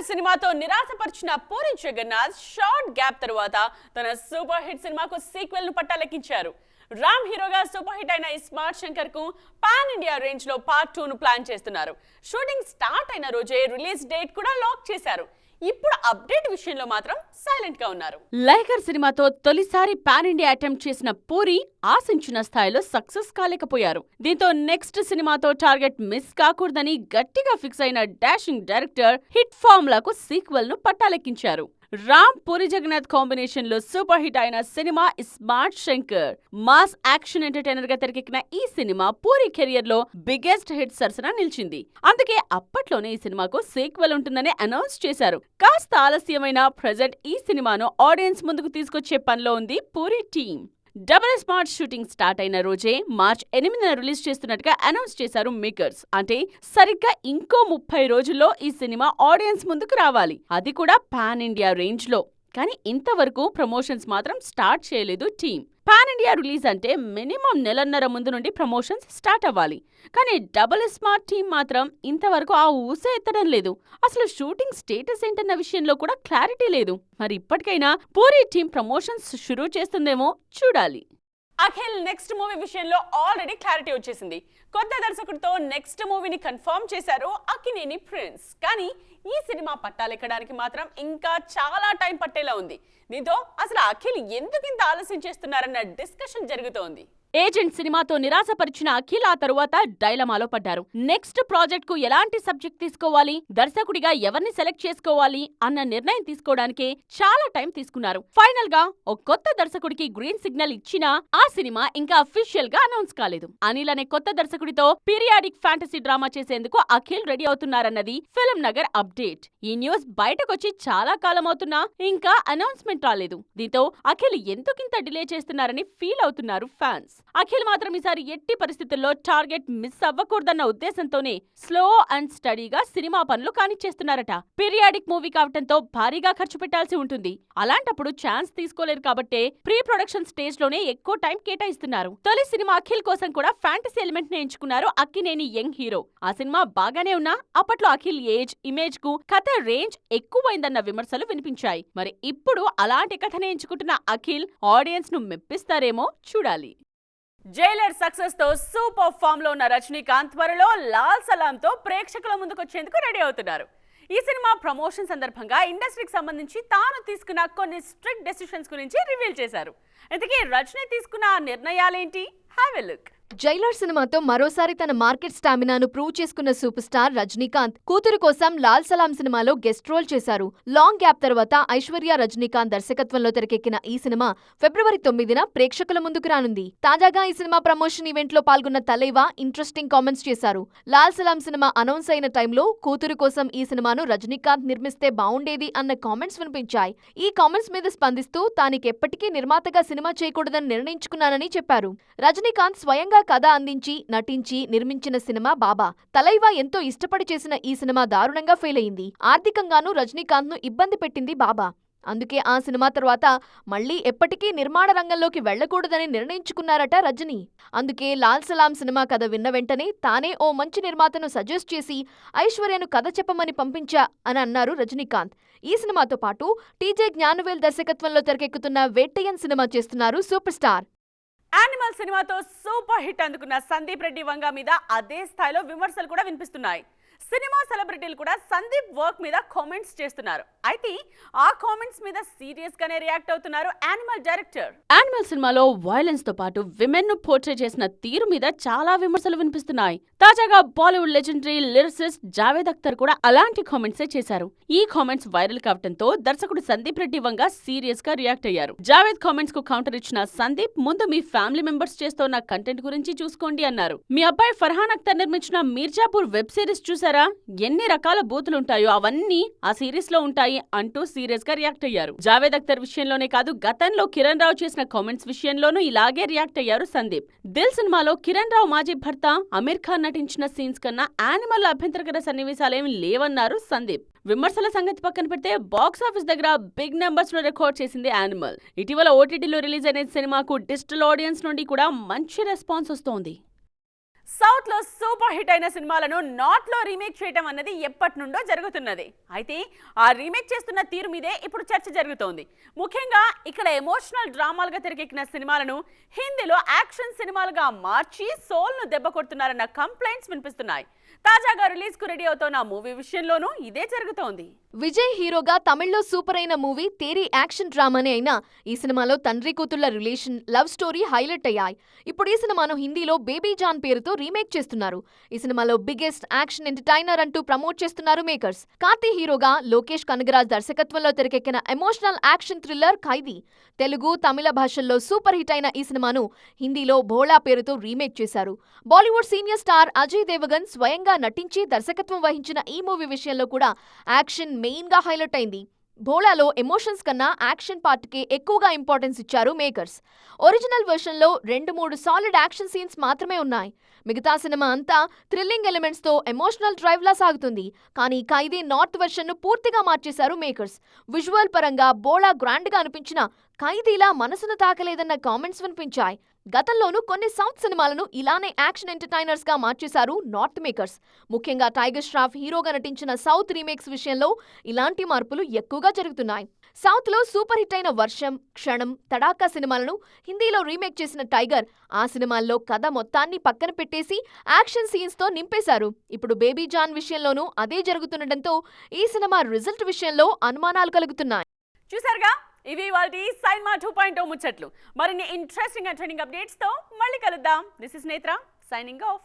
సినిమాతో నిరాశపరిచిన puri Jagannadh short gap తరువాత తన సూపర్ హిట్ సినిమాకు సీక్వెల్ ను పట్టాలెక్కించారు. రామ్ హీరోగా సూపర్ హిట్ అయిన స్మార్ట్ శంకర్ కు పాన్ ఇండియా రేంజ్ లో పార్ట్ 2 ను ప్లాన్ చేస్తున్నారు. షూటింగ్ స్టార్ట్ అయిన రోజే రిలీజ్ డేట్ కూడా లాక్ చేశారు. ఇప్పుడు అప్డేట్ విషయంలో మాత్రం సైలెంట్ గా ఉన్నారు. లైగర్ సినిమాతో తొలిసారి పాన్ ఇండియా అటెంప్ట్ చేసిన పూరి ఆశించిన స్థాయిలో సక్సెస్ కాలేకపోయారు. దీంతో నెక్స్ట్ సినిమాతో టార్గెట్ మిస్ కాకూడదని గట్టిగా ఫిక్స్ అయిన డాషింగ్ డైరెక్టర్ హిట్ ఫార్ములాకు సీక్వెల్ ను పట్టాలెక్కించారు. రామ్ పూరి జగన్నాథ్ కాంబినేషన్ లో సూపర్ హిట్ అయిన cinema smart Shankar. Mass action entertainer గా తెరకెక్కిన ఈ సినిమా పూరి కెరియర్ లో బిగ్గెస్ట్ హిట్ సరసన నిలిచింది. అందుకే అప్పట్లోనే ఈ సినిమాకు సీక్వెల్ ఉంటుందని అనౌన్స్ చేశారు. కాస్త ఆలస్యమైన ప్రెజెంట్ ఈ సినిమాను ఆడియన్స్ ముందుకు తీసుకొచ్చే పనిలో ఉంది puri team. Double smart shooting start అయిన రోజే మార్చ్ 8న రిలీజ్ చేస్తున్నట్టుగా అనౌన్స్ చేశారు మేకర్స్. అంటే సరిగ్గా ఇంకో 30 రోజుల్లో ఈ సినిమా ఆడియన్స్ ముందుకు రావాలి, అది కూడా పాన్ ఇండియా రేంజ్ లో. కానీ ఇంతవరకు ప్రమోషన్స్ మాత్రం స్టార్ట్ చేయలేదు టీం. పాన్ ఇండియా రిలీజ్ అంటే మినిమం నెలన్నర ముందు నుండి ప్రమోషన్స్ స్టార్ట్ అవ్వాలి. కానీ డబుల్ స్మార్ట్ టీం మాత్రం ఇంతవరకు ఆ ఊసే ఎత్తడం లేదు. అసలు షూటింగ్ స్టేటస్ ఏంటన్న విషయంలో కూడా క్లారిటీ లేదు. మరి ఇప్పటికైనా పూరి టీం ప్రమోషన్స్ షురూ చేస్తుందేమో చూడాలి. అఖిల్ నెక్స్ట్ మూవీ విషయంలో ఆల్రెడీ క్లారిటీ వచ్చేసింది. కొత్త దర్శకుడితో నెక్స్ట్ మూవీని కన్ఫర్మ్ చేశారు అక్కినేని ప్రిన్స్. కానీ ఈ సినిమా పట్టాలెక్కడానికి మాత్రం ఇంకా చాలా టైం పట్టేలా ఉంది. దీంతో అసలు అఖిల్ ఎందుకు ఇంత ఆలస్యం చేస్తున్నారన్న డిస్కషన్ జరుగుతోంది. ఏజెంట్ సినిమాతో నిరాశపరిచిన అఖిల్ ఆ తరువాత డైలమాలో పడ్డారు. నెక్స్ట్ ప్రాజెక్ట్ కు ఎలాంటి సబ్జెక్ట్ తీసుకోవాలి, దర్శకుడిగా ఎవరిని సెలెక్ట్ చేసుకోవాలి అన్న నిర్ణయం తీసుకోవడానికి చాలా టైం తీసుకున్నారు. ఫైనల్ గా ఓ కొత్త దర్శకుడికి గ్రీన్ సిగ్నల్ ఇచ్చినా ఆ సినిమా ఇంకా అఫీషియల్ గా అనౌన్స్ కాలేదు. అనిల్ అనే కొత్త దర్శకుడితో పీరియాడిక్ ఫ్యాంటసీ డ్రామా చేసేందుకు అఖిల్ రెడీ అవుతున్నారన్నది ఫిల్మ్ నగర్ అప్డేట్. ఈ న్యూస్ బయటకొచ్చి చాలా కాలం అవుతున్నా ఇంకా అనౌన్స్మెంట్ రాలేదు. దీంతో అఖిల్ ఎందుకింత డిలే చేస్తున్నారని ఫీల్ అవుతున్నారు ఫ్యాన్స్. అఖిల్ మాత్రం ఈసారి ఎట్టి పరిస్థితుల్లో టార్గెట్ మిస్ అవ్వకూడదన్న ఉద్దేశంతోనే స్లో అండ్ స్టడీగా సినిమా పనులు కానిచ్చేస్తున్నారట. పీరియాడిక్ మూవీ కావటంతో భారీగా ఖర్చు పెట్టాల్సి ఉంటుంది. అలాంటప్పుడు ఛాన్స్ తీసుకోలేరు కాబట్టే ప్రీ ప్రొడక్షన్ స్టేజ్ లోనే ఎక్కువ టైం కేటాయిస్తున్నారు. తొలి సినిమా అఖిల్ కోసం కూడా ఫ్యాంటసీ ఎలిమెంట్ ని ఎంచుకున్నారు అక్కినేని యంగ్ హీరో. ఆ సినిమా బాగానే ఉన్నా అప్పట్లో అఖిల్ ఏజ్, ఇమేజ్ కు కథ రేంజ్ ఎక్కువైందన్న విమర్శలు వినిపించాయి. మరి ఇప్పుడు అలాంటి కథనే ఎంచుకుంటున్న అఖిల్ ఆడియన్స్ ను మెప్పిస్తారేమో చూడాలి. జైలర్ సక్సెస్ తో సూపర్ ఫామ్ లో ఉన్న రజనీకాంత్ త్వరలో లాల్ సలాం తో ప్రేక్షకుల ముందుకొచ్చేందుకు రెడీ అవుతున్నారు. ఈ సినిమా ప్రమోషన్ సందర్భంగా ఇండస్ట్రీకి సంబంధించి తాను తీసుకున్న కొన్ని స్ట్రిక్ట్ డెసిషన్స్ గురించి రివీల్ చేశారు. ఇంతకీ రజనీ తీసుకున్న నిర్ణయాలేంటి? Have a look. జైలర్ సినిమాతో మరోసారి తన మార్కెట్ స్టామినాను ప్రూవ్ చేసుకున్న సూపర్ స్టార్ రజనీకాంత్ కూతురు కోసం లాల్ సలాం సినిమాలో గెస్ట్ రోల్ చేశారు. లాంగ్ గ్యాప్ తర్వాత ఐశ్వర్య రజనీకాంత్ దర్శకత్వంలో తెరకెక్కిన ఈ సినిమా ఫిబ్రవరి 9న ప్రేక్షకుల ముందుకు రానుంది. తాజాగా ఈ సినిమా ప్రమోషన్ ఈవెంట్ లో పాల్గొన్న తలైవా ఇంట్రెస్టింగ్ కామెంట్స్ చేశారు. లాల్ సలాం సినిమా అనౌన్స్ అయిన టైంలో కూతురు కోసం ఈ సినిమాను రజనీకాంత్ నిర్మిస్తే బావుండేది అన్న కామెంట్స్ వినిపించాయి. ఈ కామెంట్స్ మీద స్పందిస్తూ తానికెప్పటికీ నిర్మాతగా సినిమా చేయకూడదని నిర్ణయించుకున్నానని చెప్పారు. రజనీకాంత్ స్వయంగా కథ అందించి, నటించి, నిర్మించిన సినిమా బాబా. తలైవా ఎంతో ఇష్టపడి చేసిన ఈ సినిమా దారుణంగా ఫెయిల్ అయింది. ఆర్థికంగానూ రజనీకాంత్ ను ఇబ్బంది పెట్టింది బాబా. అందుకే ఆ సినిమా తర్వాత మళ్లీ ఎప్పటికీ నిర్మాణ రంగంలోకి వెళ్లకూడదని నిర్ణయించుకున్నారట రజనీ. అందుకే లాల్ సలాం సినిమా కథ విన్న వెంటనే తానే ఓ మంచి నిర్మాతను సజెస్ట్ చేసి ఐశ్వర్యను కథ చెప్పమని పంపించా అని అన్నారు రజనీకాంత్. ఈ సినిమాతో పాటు టీజే జ్ఞానవేల్ దర్శకత్వంలో తెరకెక్కుతున్న వేట్టయ్యన్ సినిమా చేస్తున్నారు సూపర్ స్టార్. యానిమల్ సినిమాతో సూపర్ హిట్ అందుకున్న సందీప్ రెడ్డి వంగ మీద అదే స్థాయిలో విమర్శలు కూడా వినిపిస్తున్నాయి. సినిమా సెలబ్రిటీలు కూడా సందీప్ వర్క్ మీద కామెంట్స్ చేస్తున్నారు. అయితే ఆ కామెంట్స్ మీద సీరియస్ గానే రియాక్ట్ అవుతున్నారు యానిమల్ డైరెక్టర్. యానిమల్ సినిమాలో వైలెన్స్ తో పాటు విమెన్ ను పోర్ట్రే చేసిన తీరు మీద చాలా విమర్శలు వినిపిస్తున్నాయి. తాజాగా బాలీవుడ్ లెజెండరీ లిరిసిస్ట్ జావేద్ అఖ్తర్ కూడా అలాంటి కామెంట్సే చేశారు. ఈ కామెంట్స్ వైరల్ కావడంతో దర్శకుడు సందీప్ రెడ్డి వంగ సీరియస్ గా రియాక్ట్ అయ్యారు. జావేద్ కామెంట్స్ కు కౌంటర్ ఇచ్చిన సందీప్, ముందు మీ ఫ్యామిలీ మెంబర్స్ చేస్తున్న కంటెంట్ గురించి చూసుకోండి అన్నారు. మీ అబ్బాయి ఫర్హాన్ అఖ్తర్ నిర్మించిన మీర్జాపూర్ వెబ్ సిరీస్ చూసారా? ఎన్ని రకాల బూతులుంటాయో అవన్నీ ఆ సిరీస్ లో ఉంటాయి అంటూ సీరియస్ గా రియాక్ట్ అయ్యారు. జావేద్ అఖ్తర్ విషయంలోనే కాదు, గతంలో కిరణ్ రావు చేసిన కామెంట్స్ విషయంలోనూ ఇలాగే రియాక్ట్ అయ్యారు సందీప్. దిల్ సినిమాలో కిరణ్ రావు మాజీ భర్త అమీర్ ఖాన్ నటించిన సీన్స్ కన్నా యానిమల్ అభ్యంతరకర సన్నివేశాలేమీ లేవన్నారు సందీప్. విమర్శల సంగతి పక్కన పెడితే బాక్సాఫీస్ దగ్గర బిగ్ నెంబర్స్ లో రికార్డ్ చేసింది యానిమల్. ఇటీవల ఓటీటీలో రిలీజ్ అయిన సినిమాకు డిజిటల్ ఆడియన్స్ నుండి కూడా మంచి రెస్పాన్స్ వస్తోంది. సౌత్ లో సూపర్ హిట్ అయిన సినిమాలను నార్త్ లో రీమేక్ చేయడం అన్నది ఎప్పటి నుండో జరుగుతున్నది. అయితే ఆ రీమేక్ చేస్తున్న తీరు మీదే ఇప్పుడు చర్చ జరుగుతోంది. ముఖ్యంగా ఇక్కడ ఎమోషనల్ డ్రామాలుగా తెరకెక్కిన సినిమాలను హిందీలో యాక్షన్ సినిమాలుగా మార్చి సోల్ ను దెబ్బ కొడుతున్నారన్న కంప్లైంట్స్ వినిపిస్తున్నాయి. తాజాగా రిలీజ్ కు రెడీ అవుతున్న మూవీ విషయంలోనూ ఇదే జరుగుతోంది. విజయ్ హీరోగా తమిళ్లో సూపర్ అయిన మూవీ తేరీ యాక్షన్ డ్రామానే అయినా ఈ సినిమాలో తండ్రి కూతుళ్ల రిలేషన్, లవ్ స్టోరీ హైలైట్ అయ్యాయి. ఇప్పుడు ఈ సినిమాను హిందీలో బేబీ జాన్ పేరుతో రీమేక్ చేస్తున్నారు. ఈ సినిమాలో బిగ్గెస్ట్ యాక్షన్ ఎంటర్టైనర్ అంటూ ప్రమోట్ చేస్తున్నారు మేకర్స్. కార్తీ హీరోగా, లోకేష్ కనగరాజ్ దర్శకత్వంలో తెరకెక్కిన ఎమోషనల్ యాక్షన్ థ్రిల్లర్ ఖైదీ. తెలుగు, తమిళ భాషల్లో సూపర్ హిట్ అయిన ఈ సినిమాను హిందీలో భోళా పేరుతో రీమేక్ చేశారు. బాలీవుడ్ సీనియర్ స్టార్ అజయ్ దేవగన్ స్వయంగా నటించి దర్శకత్వం వహించిన ఈ మూవీ విషయంలో కూడా యాక్షన్ మెయిన్ గా హైలైట్ అయింది. భోళాలో ఎమోషన్స్ కన్నా యాక్షన్ పార్ట్కే ఎక్కువగా ఇంపార్టెన్స్ ఇచ్చారు మేకర్స్. ఒరిజినల్ వెర్షన్లో 2-3 సాలిడ్ యాక్షన్ సీన్స్ మాత్రమే ఉన్నాయి. మిగతా సినిమా అంతా థ్రిల్లింగ్ ఎలిమెంట్స్ తో ఎమోషనల్ డ్రైవ్ లా సాగుతుంది. కానీ ఖైదీ నార్త్ వెర్షన్ ను పూర్తిగా మార్చేశారు మేకర్స్. విజువల్ పరంగా బోళా గ్రాండ్ గా అనిపించిన ఖైదీలా మనసును తాకలేదన్న కామెంట్స్ వినిపించాయి. గతంలోనూ కొన్ని సౌత్ సినిమాలను ఇలానే యాక్షన్ ఎంటర్టైనర్స్ గా మార్చేశారు నార్త్ మేకర్స్. ముఖ్యంగా టైగర్ ష్రాఫ్ హీరోగా నటించిన సౌత్ రీమేక్స్ విషయంలో ఇలాంటి మార్పులు ఎక్కువగా జరుగుతున్నాయి. సౌత్ లో సూపర్ హిట్ అయిన వర్షం, క్షణం, తడాకా సినిమాలను హిందీలో రీమేక్ చేసిన టైగర్ ఆ సినిమాల్లో కథ మొత్తాన్ని పక్కన పెట్టేసి యాక్షన్ సీన్స్ తో నింపేశారు. ఇప్పుడు బేబీ జాన్ విషయంలోనూ అదే జరుగుతుండటంతో ఈ సినిమా రిజల్ట్ విషయంలో అనుమానాలు కలుగుతున్నాయి. చూసారుగా, ఇవి వాటి సైన్మా 2.0 ముచ్చట్లు. మరిన్ని ఇంట్రెస్టింగ్ అండ్ ట్రెండింగ్ అప్డేట్స్ తో మళ్ళీ కలుద్దాం. దిస్ ఇస్ నేత్ర సైనింగ్ ఆఫ్.